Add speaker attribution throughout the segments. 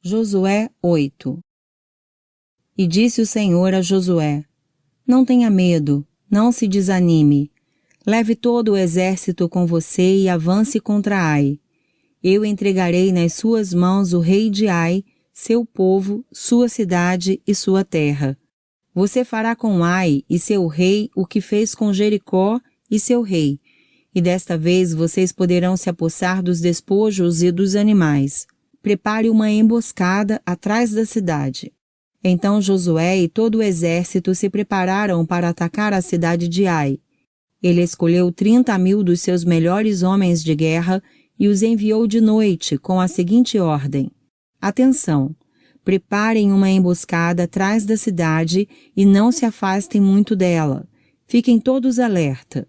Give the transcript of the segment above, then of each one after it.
Speaker 1: Josué 8. E disse o Senhor a Josué: Não tenha medo, não se desanime. Leve todo o exército com você e avance contra Ai. Eu entregarei nas suas mãos o rei de Ai, seu povo, sua cidade e sua terra. Você fará com Ai e seu rei o que fez com Jericó e seu rei, e desta vez vocês poderão se apossar dos despojos e dos animais. Prepare uma emboscada atrás da cidade. Então Josué e todo o exército se prepararam para atacar a cidade de Ai. Ele escolheu 30.000 dos seus melhores homens de guerra e os enviou de noite com a seguinte ordem: Atenção! Preparem uma emboscada atrás da cidade e não se afastem muito dela. Fiquem todos alerta.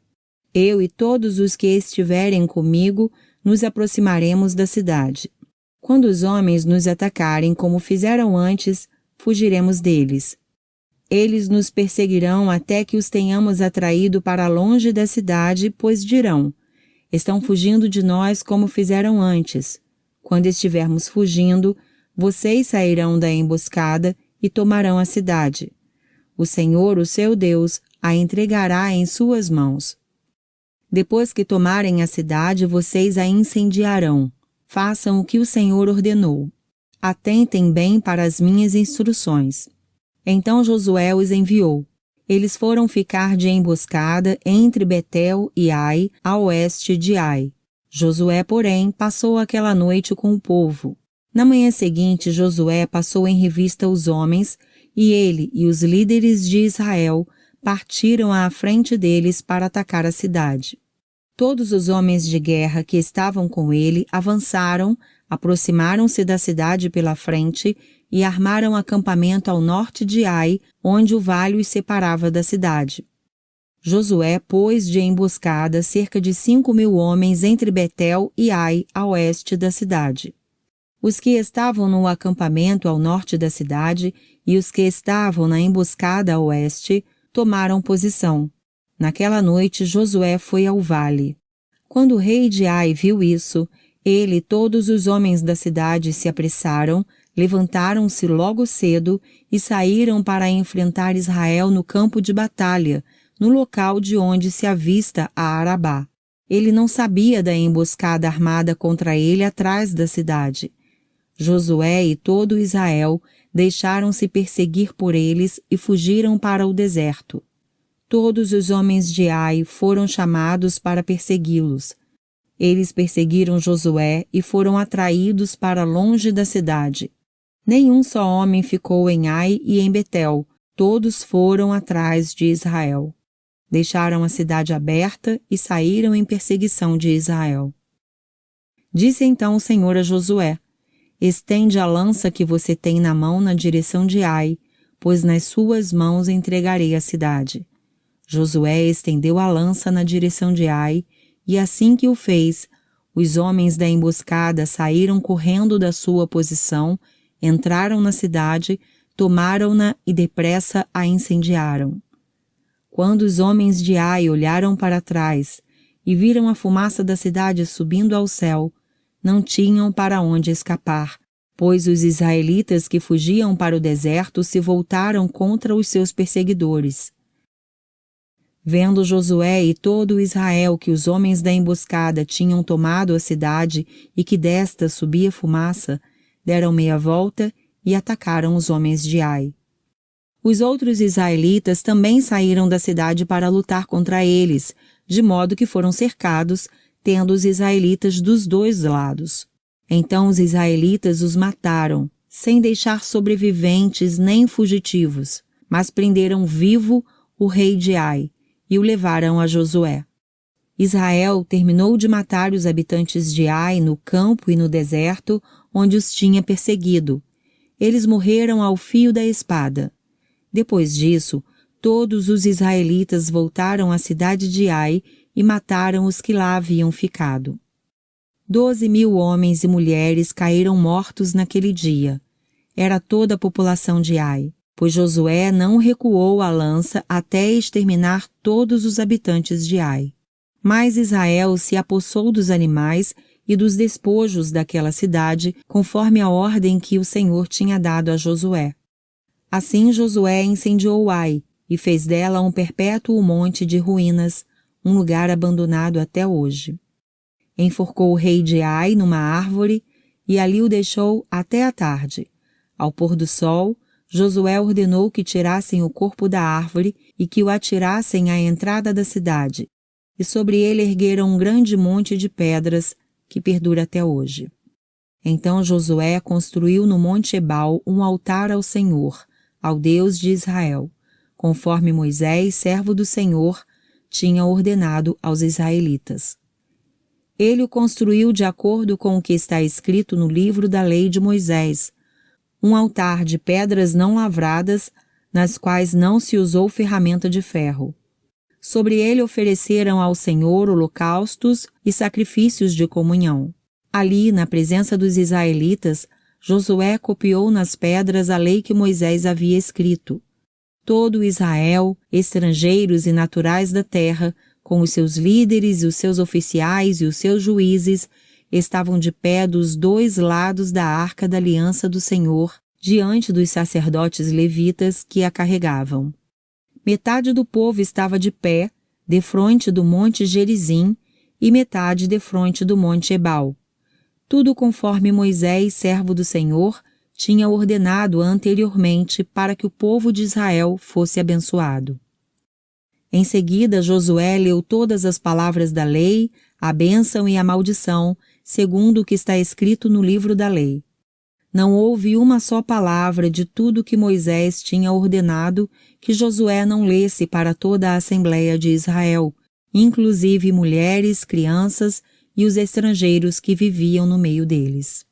Speaker 1: Eu e todos os que estiverem comigo nos aproximaremos da cidade. Quando os homens nos atacarem como fizeram antes, fugiremos deles. Eles nos perseguirão até que os tenhamos atraído para longe da cidade, pois dirão: Estão fugindo de nós como fizeram antes. Quando estivermos fugindo, vocês sairão da emboscada e tomarão a cidade. O Senhor, o seu Deus, a entregará em suas mãos. Depois que tomarem a cidade, vocês a incendiarão. Façam o que o Senhor ordenou. Atentem bem para as minhas instruções. Então Josué os enviou. Eles foram ficar de emboscada entre Betel e Ai, a oeste de Ai. Josué, porém, passou aquela noite com o povo. Na manhã seguinte, Josué passou em revista os homens, e ele e os líderes de Israel partiram à frente deles para atacar a cidade. Todos os homens de guerra que estavam com ele avançaram, aproximaram-se da cidade pela frente e armaram acampamento ao norte de Ai, onde o vale os separava da cidade. Josué pôs de emboscada cerca de 5.000 homens entre Betel e Ai, a oeste da cidade. Os que estavam no acampamento ao norte da cidade e os que estavam na emboscada a oeste tomaram posição. Naquela noite Josué foi ao vale. Quando o rei de Ai viu isso, ele e todos os homens da cidade se apressaram, levantaram-se logo cedo e saíram para enfrentar Israel no campo de batalha, no local de onde se avista a Arabá. Ele não sabia da emboscada armada contra ele atrás da cidade. Josué e todo Israel deixaram-se perseguir por eles e fugiram para o deserto. Todos os homens de Ai foram chamados para persegui-los. Eles perseguiram Josué e foram atraídos para longe da cidade. Nenhum só homem ficou em Ai e em Betel, todos foram atrás de Israel. Deixaram a cidade aberta e saíram em perseguição de Israel. Disse então o Senhor a Josué: Estende a lança que você tem na mão na direção de Ai, pois nas suas mãos entregarei a cidade. Josué estendeu a lança na direção de Ai, e assim que o fez, os homens da emboscada saíram correndo da sua posição, entraram na cidade, tomaram-na e depressa a incendiaram. Quando os homens de Ai olharam para trás e viram a fumaça da cidade subindo ao céu, não tinham para onde escapar, pois os israelitas que fugiam para o deserto se voltaram contra os seus perseguidores. Vendo Josué e todo Israel que os homens da emboscada tinham tomado a cidade e que desta subia fumaça, deram meia volta e atacaram os homens de Ai. Os outros israelitas também saíram da cidade para lutar contra eles, de modo que foram cercados, tendo os israelitas dos dois lados. Então os israelitas os mataram, sem deixar sobreviventes nem fugitivos, mas prenderam vivo o rei de Ai e o levaram a Josué. Israel terminou de matar os habitantes de Ai no campo e no deserto, onde os tinha perseguido. Eles morreram ao fio da espada. Depois disso, todos os israelitas voltaram à cidade de Ai e mataram os que lá haviam ficado. 12.000 homens e mulheres caíram mortos naquele dia. Era toda a população de Ai, pois Josué não recuou a lança até exterminar todos os habitantes de Ai. Mas Israel se apossou dos animais e dos despojos daquela cidade, conforme a ordem que o Senhor tinha dado a Josué. Assim Josué incendiou Ai e fez dela um perpétuo monte de ruínas, um lugar abandonado até hoje. Enforcou o rei de Ai numa árvore e ali o deixou até a tarde. Ao pôr do sol, Josué ordenou que tirassem o corpo da árvore e que o atirassem à entrada da cidade, e sobre ele ergueram um grande monte de pedras que perdura até hoje. Então Josué construiu no monte Ebal um altar ao Senhor, ao Deus de Israel, conforme Moisés, servo do Senhor, tinha ordenado aos israelitas. Ele o construiu de acordo com o que está escrito no livro da lei de Moisés, um altar de pedras não lavradas, nas quais não se usou ferramenta de ferro. Sobre ele ofereceram ao Senhor holocaustos e sacrifícios de comunhão. Ali, na presença dos israelitas, Josué copiou nas pedras a lei que Moisés havia escrito. Todo Israel, estrangeiros e naturais da terra, com os seus líderes e os seus oficiais e os seus juízes, estavam de pé dos dois lados da arca da aliança do Senhor, diante dos sacerdotes levitas que a carregavam. Metade do povo estava de pé, defronte do monte Gerizim, e metade defronte do monte Ebal. Tudo conforme Moisés, servo do Senhor, tinha ordenado anteriormente para que o povo de Israel fosse abençoado. Em seguida, Josué leu todas as palavras da lei, a bênção e a maldição, segundo o que está escrito no livro da lei. Não houve uma só palavra de tudo que Moisés tinha ordenado que Josué não lesse para toda a Assembleia de Israel, inclusive mulheres, crianças e os estrangeiros que viviam no meio deles.